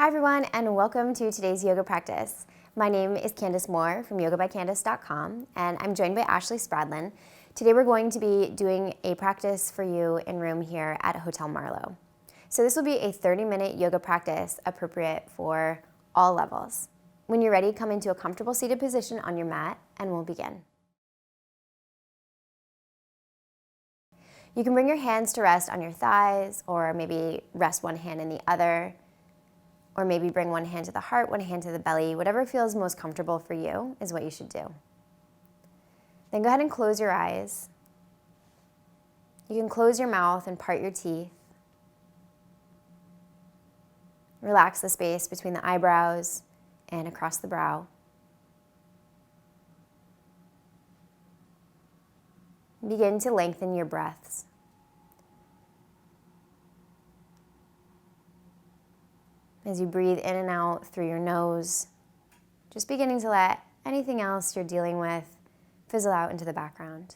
Hi everyone, and welcome to today's yoga practice. My name is Candace Moore from YogaByCandace.com, and I'm joined by Ashley Spradlin. Today we're going to be doing a practice for you in room here at Hotel Marlowe. So this will be a 30-minute yoga practice appropriate for all levels. When you're ready, come into a comfortable seated position on your mat, and we'll begin. You can bring your hands to rest on your thighs, or maybe rest one hand in the other. Or maybe bring one hand to the heart, one hand to the belly. Whatever feels most comfortable for you is what you should do. Then go ahead and close your eyes. You can close your mouth and part your teeth. Relax the space between the eyebrows and across the brow. Begin to lengthen your breaths. As you breathe in and out through your nose, just beginning to let anything else you're dealing with fizzle out into the background.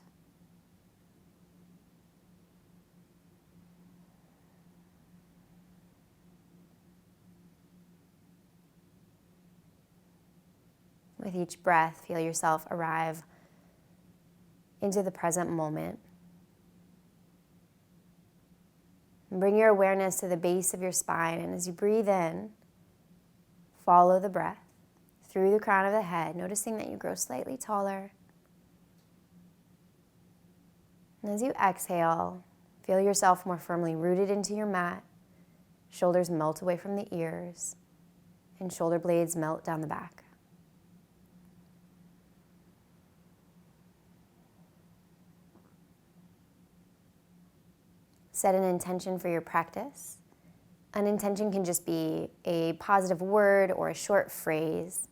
With each breath, feel yourself arrive into the present moment. Bring your awareness to the base of your spine, and as you breathe in, follow the breath through the crown of the head, noticing that you grow slightly taller. And as you exhale, feel yourself more firmly rooted into your mat, shoulders melt away from the ears, and shoulder blades melt down the back. Set an intention for your practice. An intention can just be a positive word or a short phrase.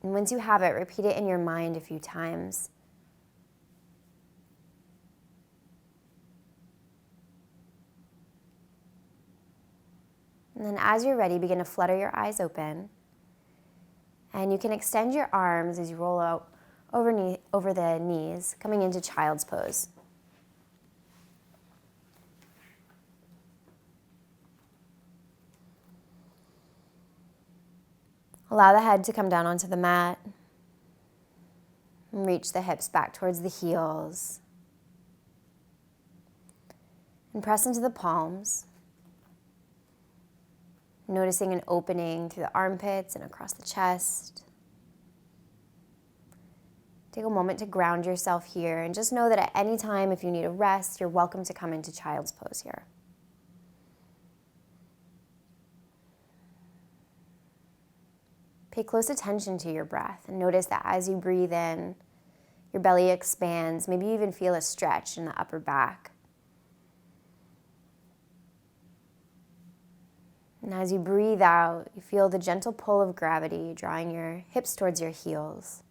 And once you have it, repeat it in your mind a few times. And then as you're ready, begin to flutter your eyes open. And you can extend your arms as you roll out over the knees, coming into child's pose. Allow the head to come down onto the mat. And reach the hips back towards the heels. And press into the palms. Noticing an opening through the armpits and across the chest. Take a moment to ground yourself here, and just know that at any time, if you need a rest, you're welcome to come into child's pose here. Pay close attention to your breath and notice that as you breathe in, your belly expands. Maybe you even feel a stretch in the upper back. And as you breathe out, you feel the gentle pull of gravity drawing your hips towards your heels.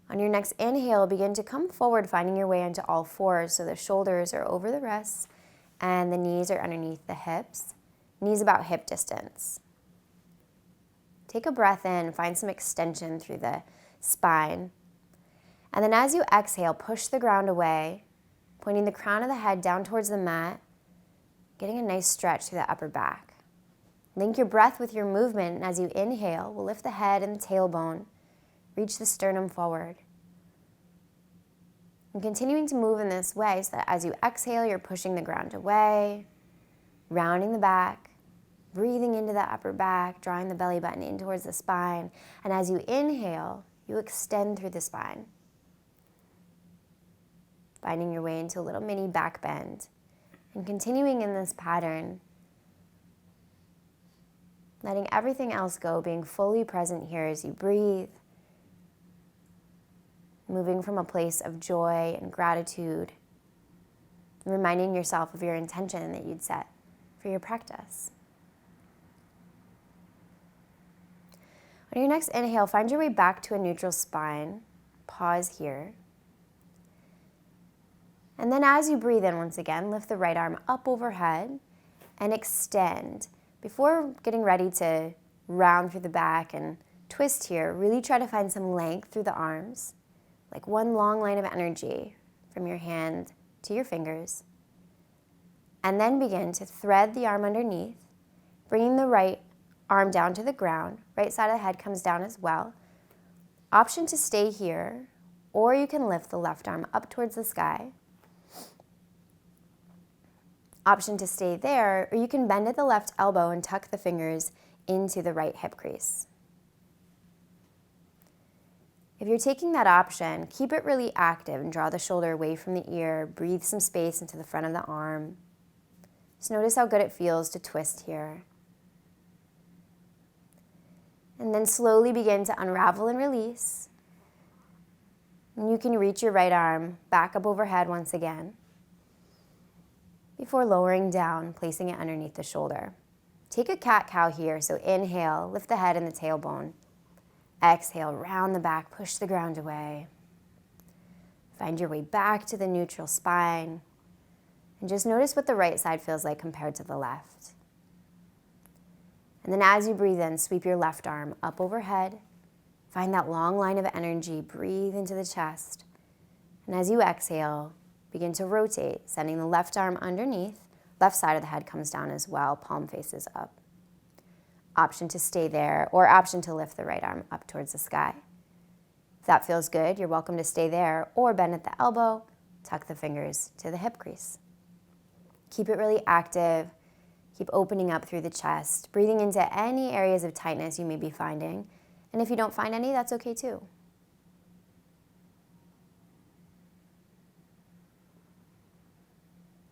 On your next inhale, begin to come forward, finding your way into all fours so the shoulders are over the wrists and the knees are underneath the hips. Knees about hip distance. Take a breath in, find some extension through the spine. And then as you exhale, push the ground away, pointing the crown of the head down towards the mat, getting a nice stretch through the upper back. Link your breath with your movement, and as you inhale, we'll lift the head and the tailbone, reach the sternum forward. And continuing to move in this way so that as you exhale, you're pushing the ground away, rounding the back, breathing into the upper back, drawing the belly button in towards the spine. And as you inhale, you extend through the spine, finding your way into a little mini back bend. And continuing in this pattern, letting everything else go, being fully present here as you breathe, moving from a place of joy and gratitude, reminding yourself of your intention that you'd set for your practice. On your next inhale, find your way back to a neutral spine. Pause here. And then as you breathe in once again, lift the right arm up overhead and extend. Before getting ready to round through the back and twist here, really try to find some length through the arms, like one long line of energy from your hand to your fingers. And then begin to thread the arm underneath, bringing the right arm down to the ground. Right side of the head comes down as well. Option to stay here, or you can lift the left arm up towards the sky. Option to stay there, or you can bend at the left elbow and tuck the fingers into the right hip crease. If you're taking that option, keep it really active and draw the shoulder away from the ear. Breathe some space into the front of the arm. Just notice how good it feels to twist here. And then slowly begin to unravel and release. And you can reach your right arm back up overhead once again, before lowering down, placing it underneath the shoulder. Take a cat-cow here, so inhale, lift the head and the tailbone. Exhale, round the back, push the ground away. Find your way back to the neutral spine. And just notice what the right side feels like compared to the left. And then as you breathe in, sweep your left arm up overhead. Find that long line of energy, breathe into the chest. And as you exhale, begin to rotate, sending the left arm underneath. Left side of the head comes down as well, palm faces up. Option to stay there, or option to lift the right arm up towards the sky. If that feels good, you're welcome to stay there, or bend at the elbow, tuck the fingers to the hip crease. Keep it really active. Keep opening up through the chest, breathing into any areas of tightness you may be finding. And if you don't find any, that's okay too.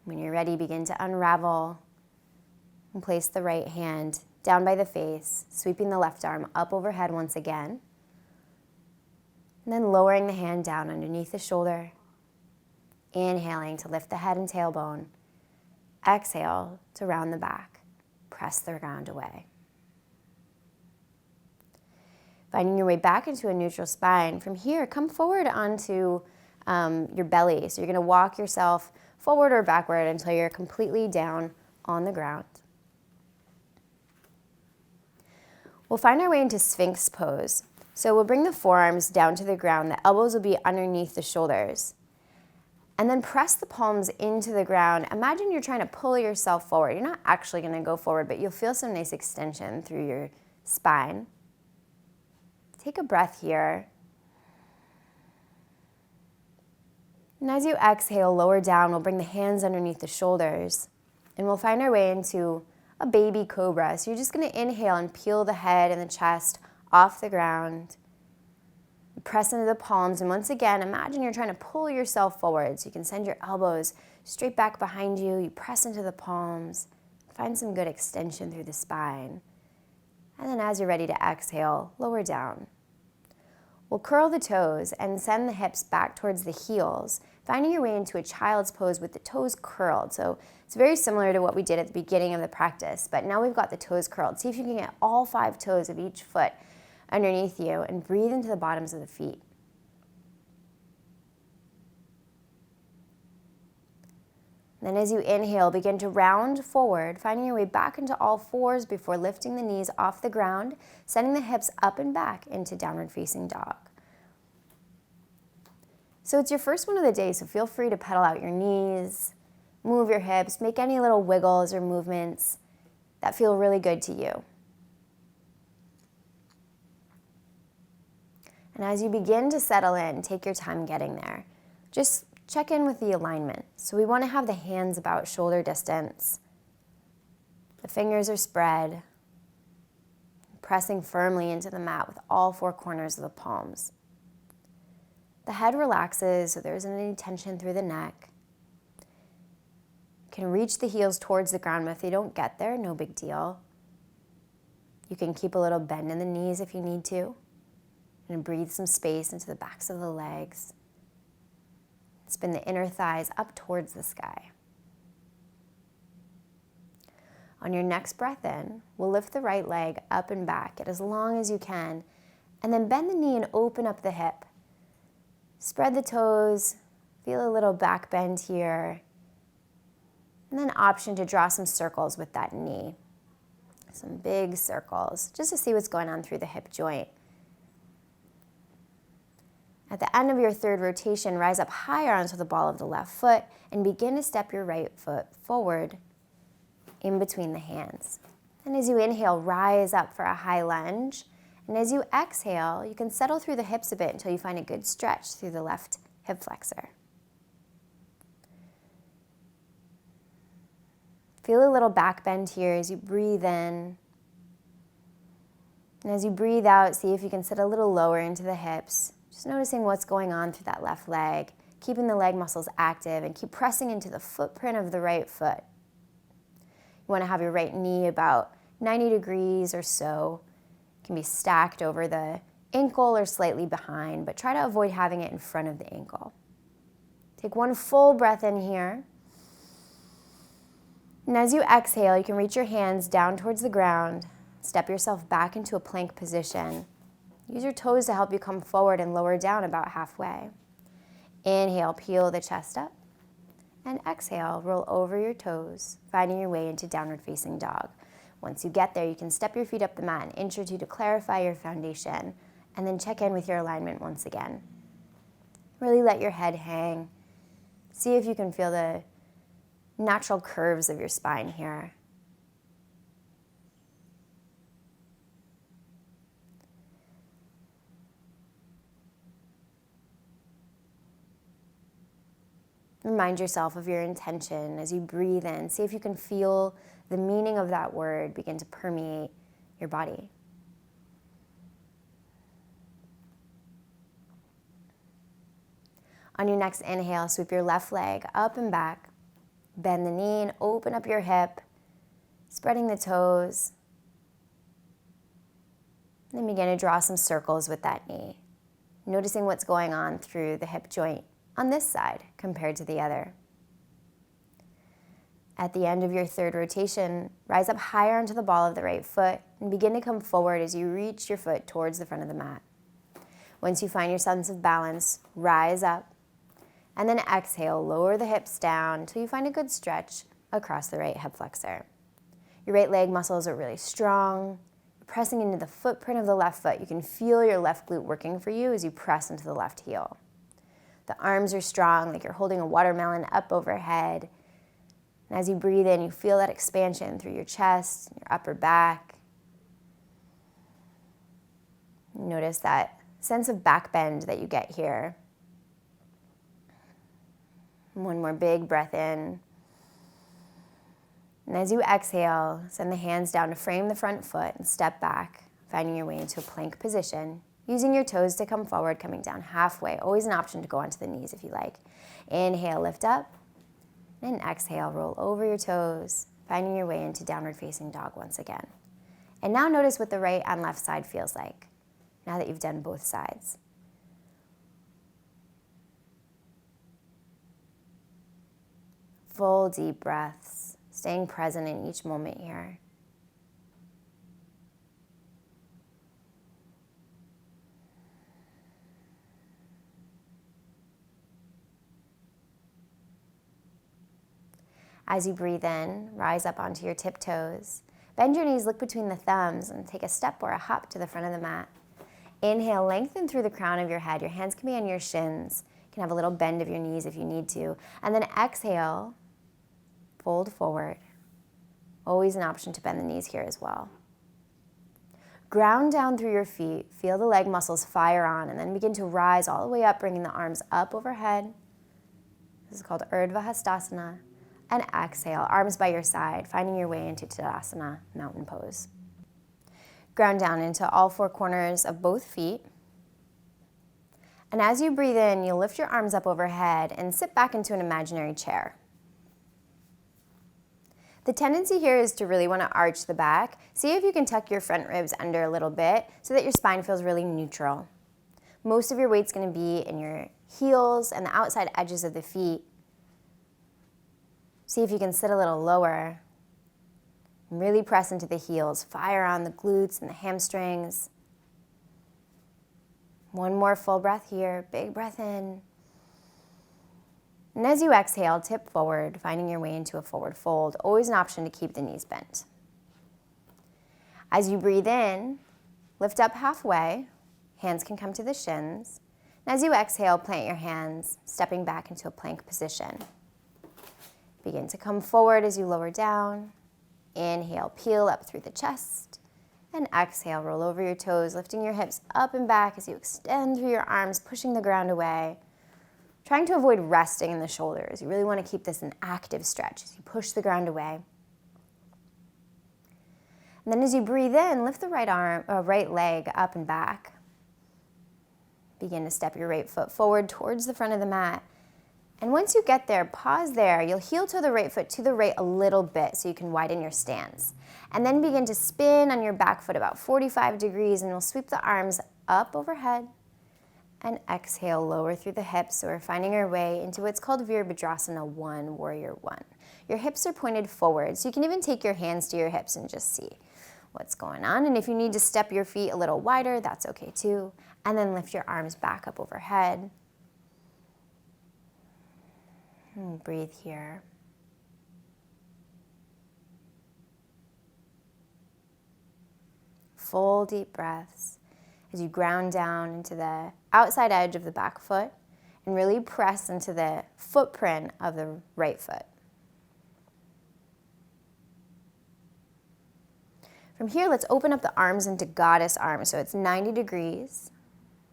When you're ready, begin to unravel and place the right hand down by the face, sweeping the left arm up overhead once again. And then lowering the hand down underneath the shoulder. Inhaling to lift the head and tailbone. Exhale to round the back. Press the ground away. Finding your way back into a neutral spine. From here, come forward onto your belly. So you're going to walk yourself forward or backward until you're completely down on the ground. We'll find our way into Sphinx Pose. So we'll bring the forearms down to the ground. The elbows will be underneath the shoulders. And then press the palms into the ground. Imagine you're trying to pull yourself forward. You're not actually going to go forward, but you'll feel some nice extension through your spine. Take a breath here. And as you exhale, lower down, we'll bring the hands underneath the shoulders. And we'll find our way into a Baby Cobra. So you're just going to inhale and peel the head and the chest off the ground. Press into the palms. And once again, imagine you're trying to pull yourself forward. So you can send your elbows straight back behind you. You press into the palms. Find some good extension through the spine. And then as you're ready to exhale, lower down. We'll curl the toes and send the hips back towards the heels, finding your way into a child's pose with the toes curled. So it's very similar to what we did at the beginning of the practice, but now we've got the toes curled. See if you can get all 5 toes of each foot underneath you and breathe into the bottoms of the feet. Then as you inhale, begin to round forward, finding your way back into all fours before lifting the knees off the ground, sending the hips up and back into downward facing dog. So it's your first one of the day, so feel free to pedal out your knees, move your hips, make any little wiggles or movements that feel really good to you. And as you begin to settle in, take your time getting there. Just check in with the alignment. So we want to have the hands about shoulder distance. The fingers are spread, pressing firmly into the mat with all 4 corners of the palms. The head relaxes, so there isn't any tension through the neck. You can reach the heels towards the ground, but if they don't get there, no big deal. You can keep a little bend in the knees if you need to, and breathe some space into the backs of the legs. Spin the inner thighs up towards the sky. On your next breath in, we'll lift the right leg up and back, get as long as you can, and then bend the knee and open up the hip. Spread the toes, feel a little back bend here, and then option to draw some circles with that knee. Some big circles, just to see what's going on through the hip joint. At the end of your third rotation, rise up higher onto the ball of the left foot and begin to step your right foot forward in between the hands. And as you inhale, rise up for a high lunge. And as you exhale, you can settle through the hips a bit until you find a good stretch through the left hip flexor. Feel a little back bend here as you breathe in. And as you breathe out, see if you can sit a little lower into the hips. Just noticing what's going on through that left leg, keeping the leg muscles active, and keep pressing into the footprint of the right foot. You want to have your right knee about 90 degrees or so. It can be stacked over the ankle or slightly behind, but try to avoid having it in front of the ankle. Take one full breath in here. And as you exhale, you can reach your hands down towards the ground. Step yourself back into a plank position. Use your toes to help you come forward and lower down about halfway. Inhale, peel the chest up. And exhale, roll over your toes, finding your way into downward facing dog. Once you get there, you can step your feet up the mat an inch or two to clarify your foundation, and then check in with your alignment once again. Really let your head hang. See if you can feel the natural curves of your spine here. Remind yourself of your intention as you breathe in. See if you can feel the meaning of that word begin to permeate your body. On your next inhale, sweep your left leg up and back. Bend the knee and open up your hip, spreading the toes. Then begin to draw some circles with that knee, noticing what's going on through the hip joint on this side compared to the other. At the end of your third rotation, rise up higher onto the ball of the right foot and begin to come forward as you reach your foot towards the front of the mat. Once you find your sense of balance, rise up and then exhale, lower the hips down until you find a good stretch across the right hip flexor. Your right leg muscles are really strong. You're pressing into the footprint of the left foot. You can feel your left glute working for you as you press into the left heel. The arms are strong, like you're holding a watermelon up overhead. And as you breathe in, you feel that expansion through your chest, your upper back. Notice that sense of back bend that you get here. One more big breath in. And as you exhale, send the hands down to frame the front foot and step back, finding your way into a plank position. Using your toes to come forward, coming down halfway. Always an option to go onto the knees if you like. Inhale, lift up. And exhale, roll over your toes, finding your way into downward facing dog once again. And now notice what the right and left side feels like, now that you've done both sides. Full deep breaths, staying present in each moment here. As you breathe in, rise up onto your tiptoes. Bend your knees, look between the thumbs, and take a step or a hop to the front of the mat. Inhale, lengthen through the crown of your head. Your hands can be on your shins. You can have a little bend of your knees if you need to. And then exhale, fold forward. Always an option to bend the knees here as well. Ground down through your feet. Feel the leg muscles fire on, and then begin to rise all the way up, bringing the arms up overhead. This is called Urdhva Hastasana. And exhale, arms by your side, finding your way into Tadasana, mountain pose. Ground down into all four corners of both feet. And as you breathe in, you'll lift your arms up overhead and sit back into an imaginary chair. The tendency here is to really want to arch the back. See if you can tuck your front ribs under a little bit so that your spine feels really neutral. Most of your weight's going to be in your heels and the outside edges of the feet. See if you can sit a little lower. And really press into the heels. Fire on the glutes and the hamstrings. One more full breath here. Big breath in. And as you exhale, tip forward, finding your way into a forward fold. Always an option to keep the knees bent. As you breathe in, lift up halfway. Hands can come to the shins. And as you exhale, plant your hands, stepping back into a plank position. Begin to come forward as you lower down. Inhale, peel up through the chest. And exhale, roll over your toes, lifting your hips up and back as you extend through your arms, pushing the ground away. Trying to avoid resting in the shoulders. You really want to keep this an active stretch as you push the ground away. And then as you breathe in, lift the right leg up and back. Begin to step your right foot forward towards the front of the mat. And once you get there, pause there. You'll heel toe the right foot to the right a little bit so you can widen your stance. And then begin to spin on your back foot about 45 degrees, and we'll sweep the arms up overhead. And exhale, lower through the hips. So we're finding our way into what's called Virabidrasana One Warrior One. Your hips are pointed forward, so you can even take your hands to your hips and just see what's going on. And if you need to step your feet a little wider, that's okay too. And then lift your arms back up overhead. And breathe here. Full deep breaths as you ground down into the outside edge of the back foot and really press into the footprint of the right foot. From here, let's open up the arms into goddess arms. So it's 90 degrees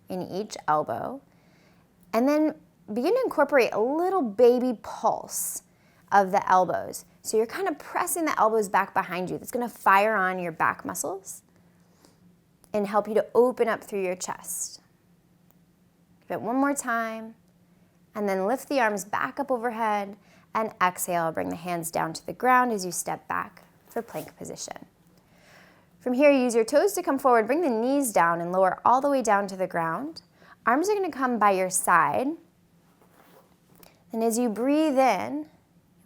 in each elbow. And then begin to incorporate a little baby pulse of the elbows. So you're kind of pressing the elbows back behind you. That's going to fire on your back muscles and help you to open up through your chest. Give it one more time. And then lift the arms back up overhead and exhale. Bring the hands down to the ground as you step back for plank position. From here, use your toes to come forward. Bring the knees down and lower all the way down to the ground. Arms are going to come by your side. And as you breathe in,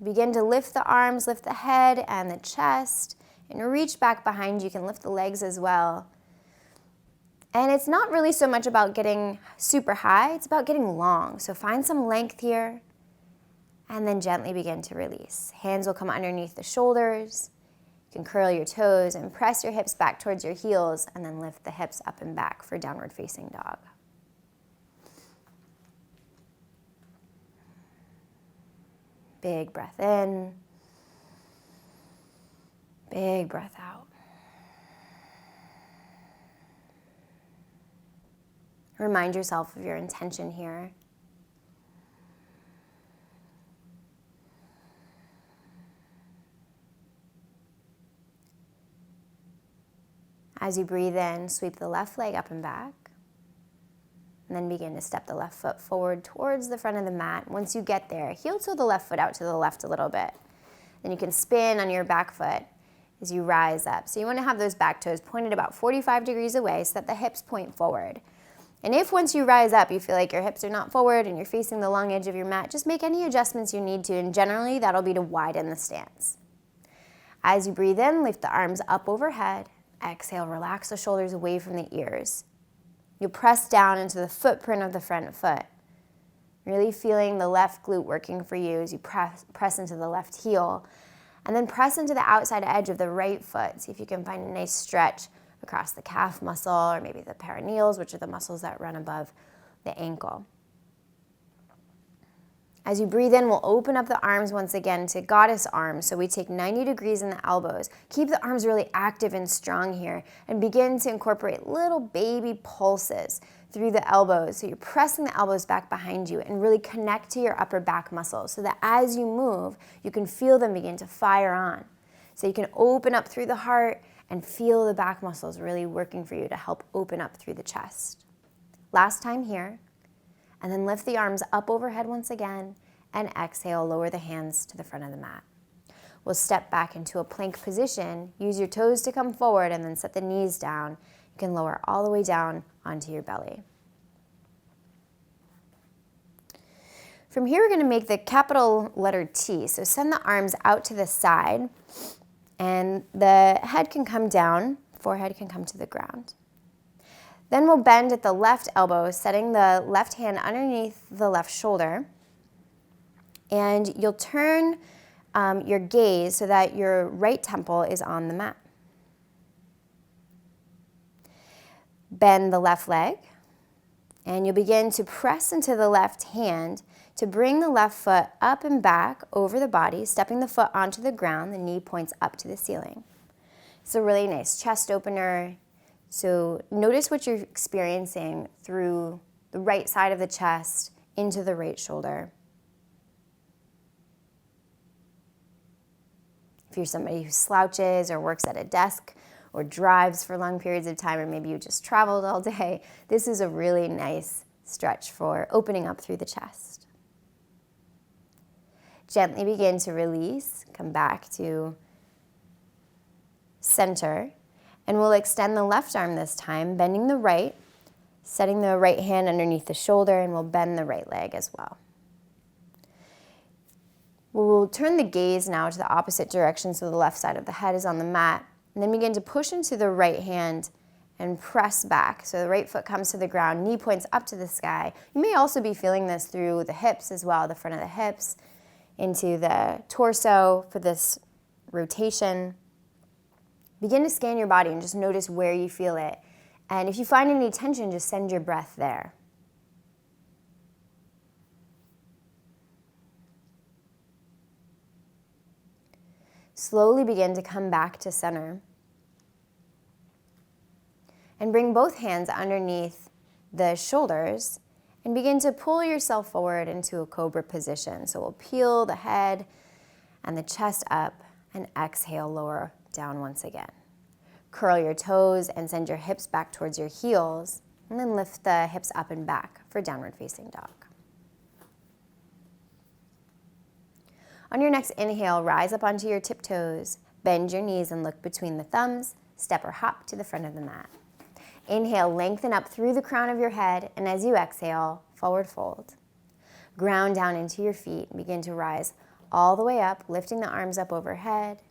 begin to lift the arms, lift the head and the chest, and reach back behind you. You can lift the legs as well. And it's not really so much about getting super high, it's about getting long. So find some length here, and then gently begin to release. Hands will come underneath the shoulders. You can curl your toes and press your hips back towards your heels, and then lift the hips up and back for downward facing dog. Big breath in, big breath out. Remind yourself of your intention here. As you breathe in, sweep the left leg up and back. And then begin to step the left foot forward towards the front of the mat. Once you get there, heel toe the left foot out to the left a little bit. Then you can spin on your back foot as you rise up. So you want to have those back toes pointed about 45 degrees away so that the hips point forward. And if once you rise up, you feel like your hips are not forward and you're facing the long edge of your mat, just make any adjustments you need to, and generally that'll be to widen the stance. As you breathe in, lift the arms up overhead. Exhale, relax the shoulders away from the ears. You'll press down into the footprint of the front foot, really feeling the left glute working for you as you press into the left heel. And then press into the outside edge of the right foot. See if you can find a nice stretch across the calf muscle or maybe the perineals, which are the muscles that run above the ankle. As you breathe in, we'll open up the arms once again to goddess arms. So we take 90 degrees in the elbows. Keep the arms really active and strong here and begin to incorporate little baby pulses through the elbows. So you're pressing the elbows back behind you and really connect to your upper back muscles so that as you move, you can feel them begin to fire on. So you can open up through the heart and feel the back muscles really working for you to help open up through the chest. Last time here. And then lift the arms up overhead once again, and exhale, lower the hands to the front of the mat. We'll step back into a plank position, use your toes to come forward, and then set the knees down. You can lower all the way down onto your belly. From here, we're going to make the capital letter T. So send the arms out to the side, and the head can come down, forehead can come to the ground. Then we'll bend at the left elbow, setting the left hand underneath the left shoulder. And you'll turn your gaze so that your right temple is on the mat. Bend the left leg And you'll begin to press into the left hand to bring the left foot up and back over the body, stepping the foot onto the ground, the knee points up to the ceiling. It's a really nice chest opener. So notice what you're experiencing through the right side of the chest into the right shoulder. If you're somebody who slouches or works at a desk or drives for long periods of time, or maybe you just traveled all day, this is a really nice stretch for opening up through the chest. Gently begin to release, come back to center, and we'll extend the left arm this time, bending the right, setting the right hand underneath the shoulder, and we'll bend the right leg as well. We'll turn the gaze now to the opposite direction so the left side of the head is on the mat, and then begin to push into the right hand and press back. So the right foot comes to the ground, knee points up to the sky. You may also be feeling this through the hips as well, the front of the hips, into the torso for this rotation. Begin to scan your body and just notice where you feel it. And if you find any tension, just send your breath there. Slowly begin to come back to center. And bring both hands underneath the shoulders and begin to pull yourself forward into a cobra position. So we'll peel the head and the chest up and exhale, lower down once again. Curl your toes and send your hips back towards your heels, and then lift the hips up and back for downward facing dog. On your next inhale, rise up onto your tiptoes, bend your knees and look between the thumbs, step or hop to the front of the mat. Inhale, lengthen up through the crown of your head, and as you exhale, forward fold. Ground down into your feet and begin to rise all the way up, lifting the arms up overhead,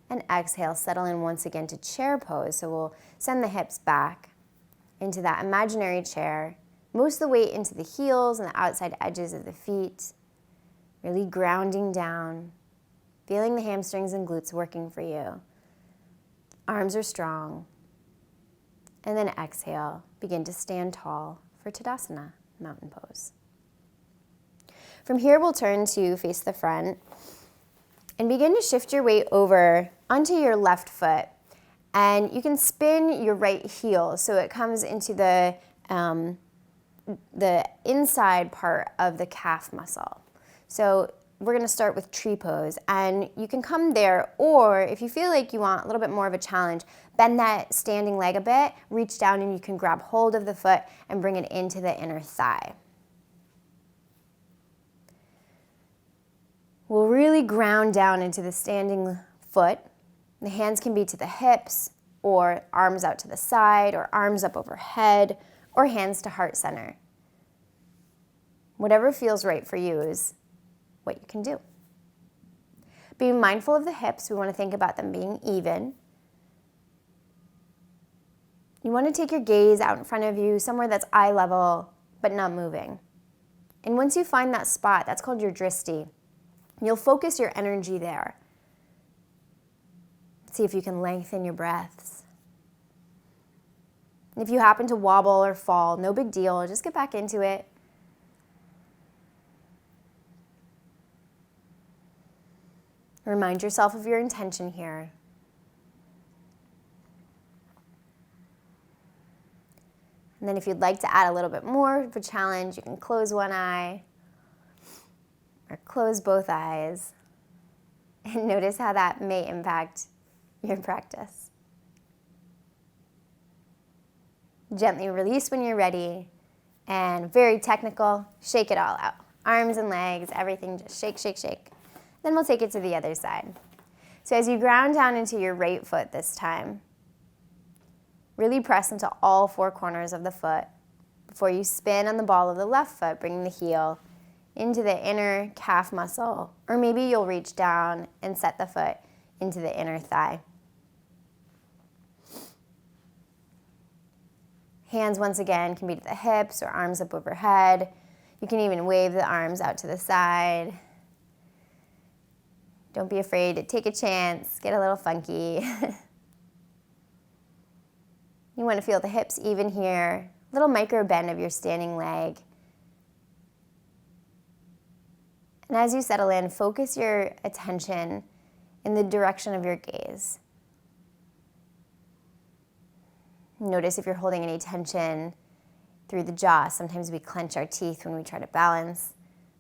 and exhale, settle in once again to chair pose. So we'll send the hips back into that imaginary chair, most of the weight into the heels and the outside edges of the feet, really grounding down, feeling the hamstrings and glutes working for you. Arms are strong. And then exhale, begin to stand tall for Tadasana, mountain pose. From here, we'll turn to face the front and begin to shift your weight over onto your left foot. And you can spin your right heel so it comes into the inside part of the calf muscle. So we're gonna start with tree pose, and you can come there, or if you feel like you want a little bit more of a challenge, bend that standing leg a bit, reach down and you can grab hold of the foot and bring it into the inner thigh. We'll really ground down into the standing foot. The hands can be to the hips, or arms out to the side, or arms up overhead, or hands to heart center. Whatever feels right for you is what you can do. Be mindful of the hips. We want to think about them being even. You want to take your gaze out in front of you, somewhere that's eye level, but not moving. And once you find that spot, that's called your dristi. You'll focus your energy there. See if you can lengthen your breaths. And if you happen to wobble or fall, no big deal. Just get back into it. Remind yourself of your intention here. And then if you'd like to add a little bit more of a challenge, you can close one eye or close both eyes and notice how that may impact your practice. Gently release when you're ready, and very technical, shake it all out. Arms and legs, everything, just shake, shake, shake. Then we'll take it to the other side. So as you ground down into your right foot this time, really press into all four corners of the foot before you spin on the ball of the left foot, bringing the heel into the inner calf muscle, or maybe you'll reach down and set the foot into the inner thigh. Hands once again can be to the hips or arms up overhead. You can even wave the arms out to the side. Don't be afraid to take a chance, get a little funky. You want to feel the hips even here, Little micro bend of your standing leg. And as you settle in, focus your attention in the direction of your gaze. Notice if you're holding any tension through the jaw. Sometimes we clench our teeth when we try to balance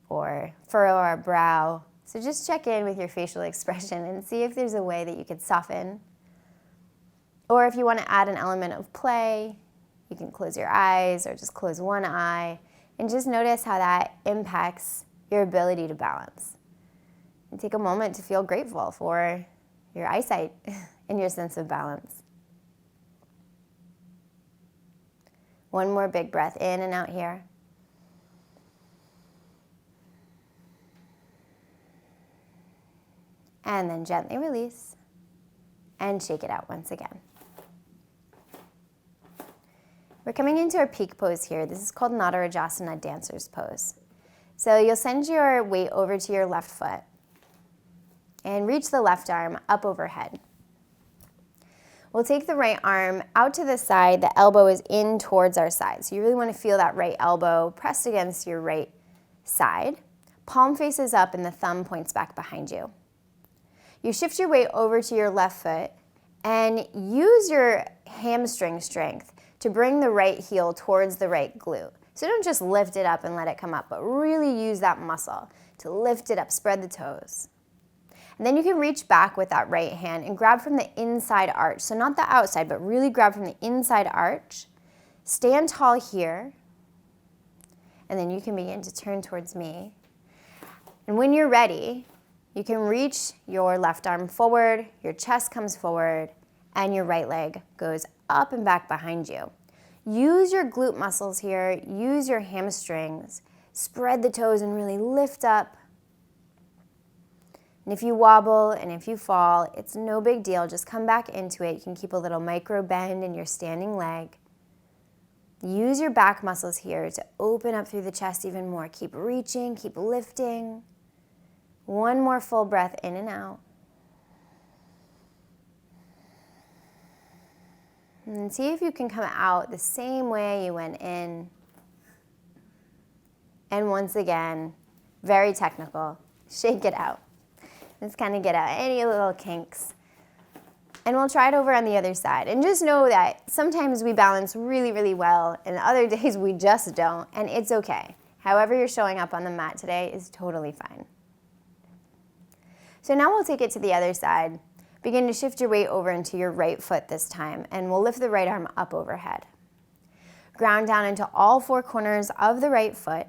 or furrow our brow. So just check in with your facial expression and see if there's a way that you could soften. Or if you want to add an element of play, you can close your eyes or just close one eye and just notice how that impacts your ability to balance. And take a moment to feel grateful for your eyesight and your sense of balance. One more big breath in and out here. And then gently release and shake it out once again. We're coming into our peak pose here. This is called Natarajasana Dancer's Pose. So you'll send your weight over to your left foot and reach the left arm up overhead. We'll take the right arm out to the side. The elbow is in towards our side. So you really want to feel that right elbow pressed against your right side. Palm faces up and the thumb points back behind you. You shift your weight over to your left foot and use your hamstring strength to bring the right heel towards the right glute. So don't just lift it up and let it come up, but really use that muscle to lift it up, spread the toes. And then you can reach back with that right hand and grab from the inside arch. So not the outside, but really grab from the inside arch. Stand tall here. And then you can begin to turn towards me. And when you're ready, you can reach your left arm forward, your chest comes forward, and your right leg goes up and back behind you. Use your glute muscles here, use your hamstrings, spread the toes and really lift up. And if you wobble and if you fall, it's no big deal. Just come back into it. You can keep a little micro bend in your standing leg. Use your back muscles here to open up through the chest even more. Keep reaching, keep lifting. One more full breath in and out. And see if you can come out the same way you went in. And once again, very technical, shake it out. Just kind of get out any little kinks. And we'll try it over on the other side. And just know that sometimes we balance really, really well, and other days we just don't, and it's okay. However you're showing up on the mat today is totally fine. So now we'll take it to the other side. Begin to shift your weight over into your right foot this time, and we'll lift the right arm up overhead. Ground down into all four corners of the right foot.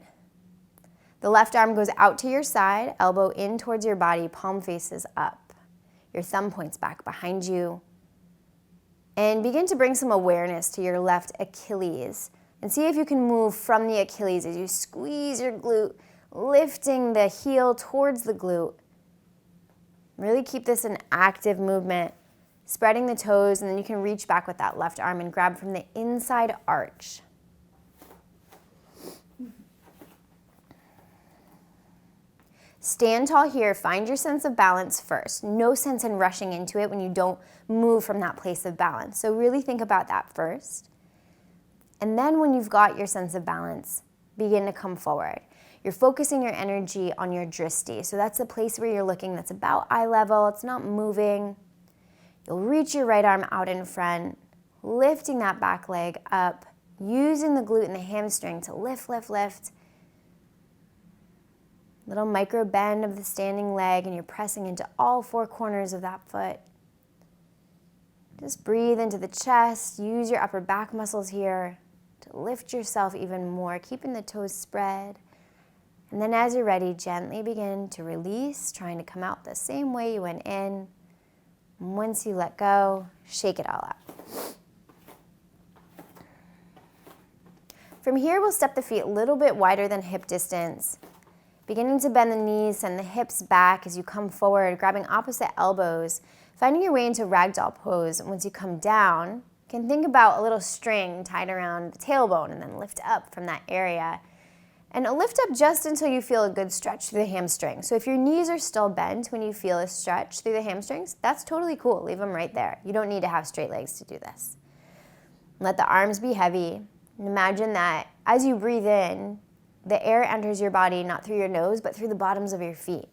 The left arm goes out to your side, elbow in towards your body, palm faces up. Your thumb points back behind you. And begin to bring some awareness to your left Achilles. And see if you can move from the Achilles as you squeeze your glute, lifting the heel towards the glute. Really keep this an active movement, spreading the toes, and then you can reach back with that left arm and grab from the inside arch. Stand tall here, find your sense of balance first. No sense in rushing into it when you don't move from that place of balance. So really think about that first. And then when you've got your sense of balance, begin to come forward. You're focusing your energy on your dristi. So that's the place where you're looking that's about eye level, it's not moving. You'll reach your right arm out in front, lifting that back leg up, using the glute and the hamstring to lift, lift, lift. Little micro bend of the standing leg, and you're pressing into all four corners of that foot. Just breathe into the chest. Use your upper back muscles here to lift yourself even more, keeping the toes spread. And then as you're ready, gently begin to release, trying to come out the same way you went in. And once you let go, shake it all out. From here, we'll step the feet a little bit wider than hip distance. Beginning to bend the knees, send the hips back as you come forward, grabbing opposite elbows, finding your way into Ragdoll Pose. And once you come down, you can think about a little string tied around the tailbone and then lift up from that area. And lift up just until you feel a good stretch through the hamstring. So if your knees are still bent when you feel a stretch through the hamstrings, that's totally cool. Leave them right there. You don't need to have straight legs to do this. Let the arms be heavy. And imagine that as you breathe in, the air enters your body not through your nose, but through the bottoms of your feet.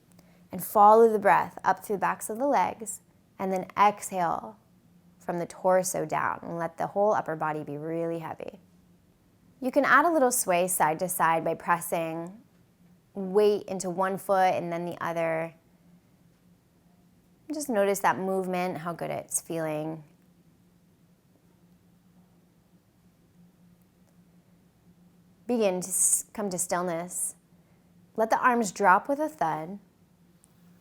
And follow the breath up through the backs of the legs, and then exhale from the torso down and let the whole upper body be really heavy. You can add a little sway side to side by pressing weight into one foot and then the other. Just notice that movement, how good it's feeling. Begin to come to stillness. Let the arms drop with a thud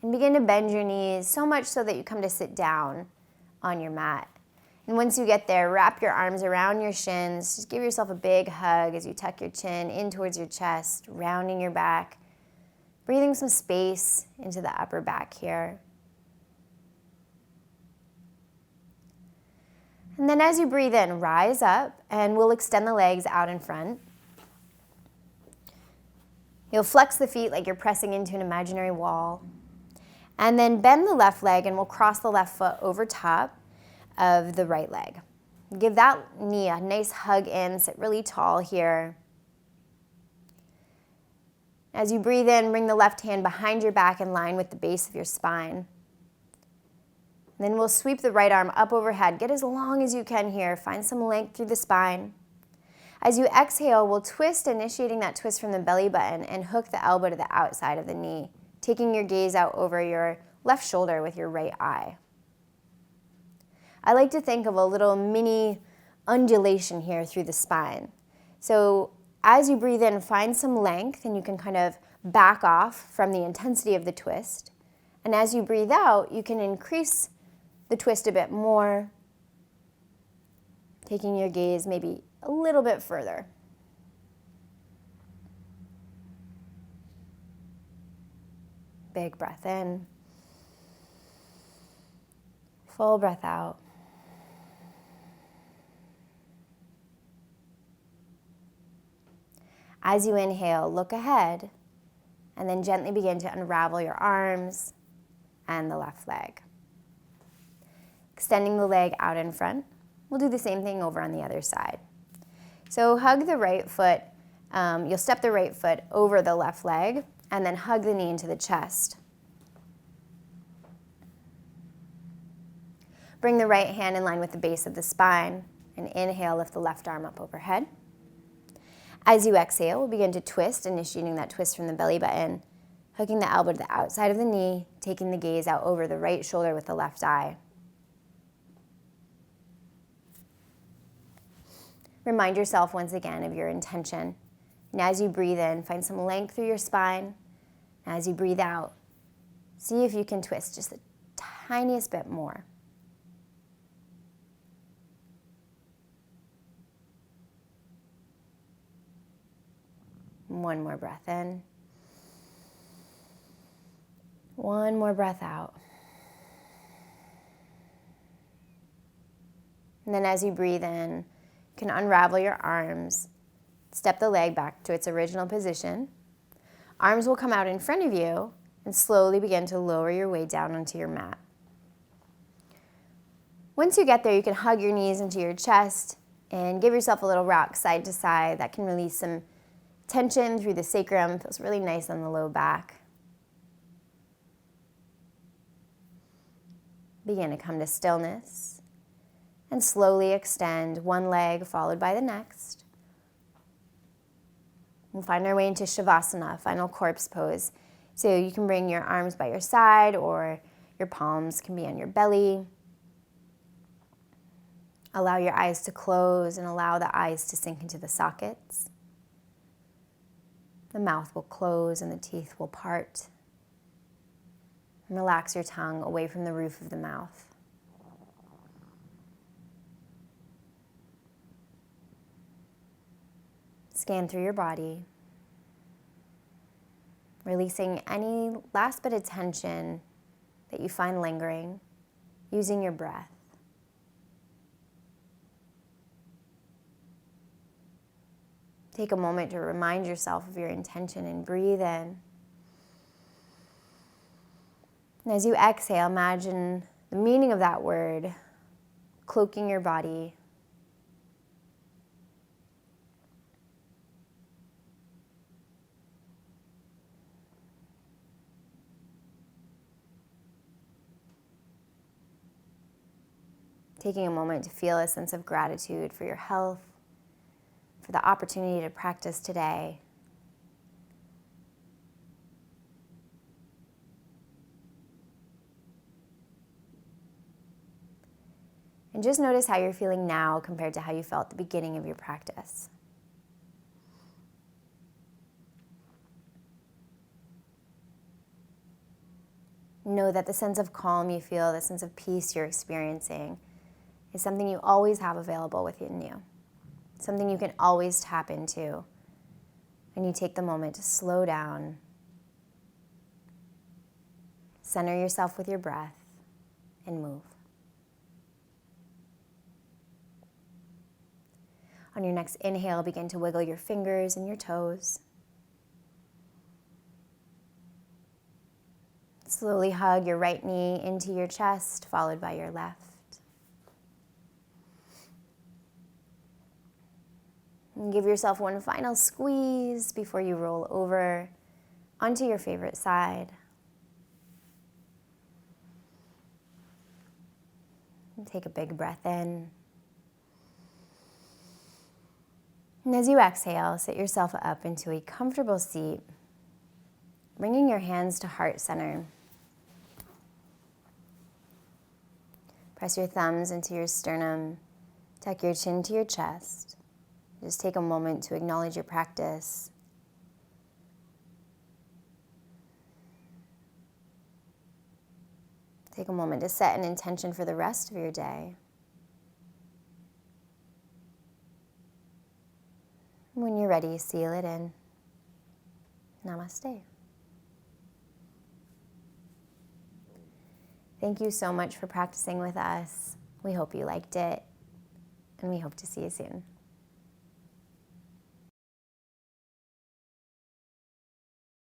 and begin to bend your knees so much so that you come to sit down on your mat. And once you get there, wrap your arms around your shins. Just give yourself a big hug as you tuck your chin in towards your chest, rounding your back, breathing some space into the upper back here. And then as you breathe in, rise up and we'll extend the legs out in front. You'll flex the feet like you're pressing into an imaginary wall. And then bend the left leg and we'll cross the left foot over top of the right leg. Give that knee a nice hug in, sit really tall here. As you breathe in, bring the left hand behind your back in line with the base of your spine. Then we'll sweep the right arm up overhead. Get as long as you can here. Find some length through the spine. As you exhale, we'll twist, initiating that twist from the belly button, and hook the elbow to the outside of the knee, taking your gaze out over your left shoulder with your right eye. I like to think of a little mini undulation here through the spine. So as you breathe in, find some length, and you can kind of back off from the intensity of the twist. And as you breathe out, you can increase the twist a bit more, taking your gaze maybe a little bit further. Big breath in. Full breath out. As you inhale, look ahead, and then gently begin to unravel your arms and the left leg. Extending the leg out in front. We'll do the same thing over on the other side. So hug the right foot, you'll step the right foot over the left leg, and then hug the knee into the chest. Bring the right hand in line with the base of the spine, and inhale, lift the left arm up overhead. As you exhale, we'll begin to twist, initiating that twist from the belly button, hooking the elbow to the outside of the knee, taking the gaze out over the right shoulder with the left eye. Remind yourself once again of your intention. And as you breathe in, find some length through your spine. And as you breathe out, see if you can twist just the tiniest bit more. One more breath in. One more breath out. And then as you breathe in, you can unravel your arms, step the leg back to its original position. Arms will come out in front of you and slowly begin to lower your way down onto your mat. Once you get there, you can hug your knees into your chest and give yourself a little rock side to side. That can release some tension through the sacrum. Feels really nice on the low back. Begin to come to stillness. And slowly extend one leg followed by the next. We'll find our way into Shavasana, final corpse pose. So you can bring your arms by your side or your palms can be on your belly. Allow your eyes to close and allow the eyes to sink into the sockets. The mouth will close and the teeth will part. And relax your tongue away from the roof of the mouth. Scan through your body, releasing any last bit of tension that you find lingering, using your breath. Take a moment to remind yourself of your intention and breathe in. And as you exhale, imagine the meaning of that word cloaking your body. taking a moment to feel a sense of gratitude for your health, for the opportunity to practice today. And just notice how you're feeling now compared to how you felt at the beginning of your practice. Know that the sense of calm you feel, the sense of peace you're experiencing, is something you always have available within you. Something you can always tap into. And you take the moment to slow down, center yourself with your breath, and move. On your next inhale, begin to wiggle your fingers and your toes. Slowly hug your right knee into your chest, followed by your left. And give yourself one final squeeze before you roll over onto your favorite side. And take a big breath in. And as you exhale, sit yourself up into a comfortable seat, bringing your hands to heart center. Press your thumbs into your sternum, tuck your chin to your chest. Just take a moment to acknowledge your practice. Take a moment to set an intention for the rest of your day. When you're ready, seal it in. Namaste. Thank you so much for practicing with us. We hope you liked it, and we hope to see you soon.